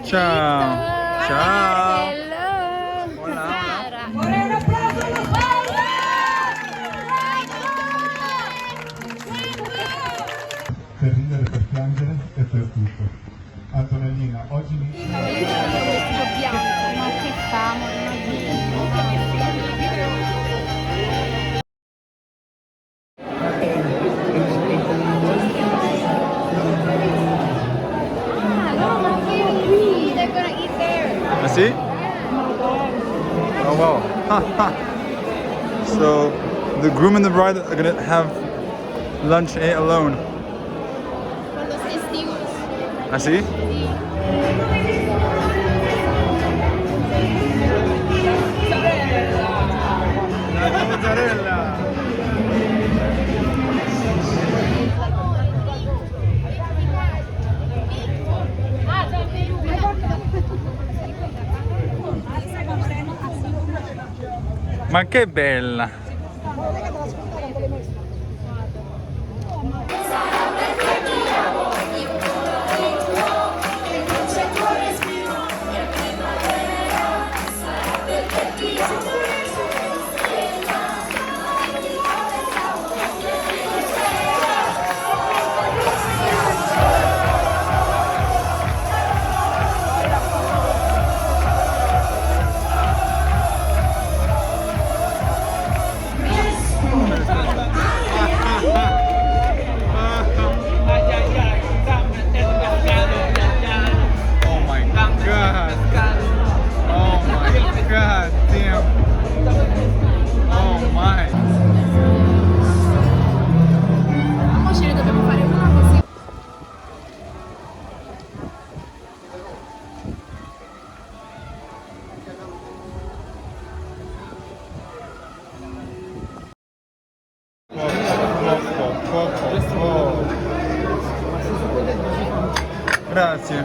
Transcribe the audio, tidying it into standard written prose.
Ciao. Ciao. Hello. Hola. Sara. Vorrei un applauso alla Per ridere, per piangere e per tutto. Antonellina, oggi mi... Dobbiamo, ma che famo, I see? Oh wow. So the groom and the bride are gonna have lunch alone. Con los testigos. I see? Mozzarella. Ma che bella! Oh my god! Oh my god, damn! Oh my! Ma ce ne dobbiamo fare una così. Grazie.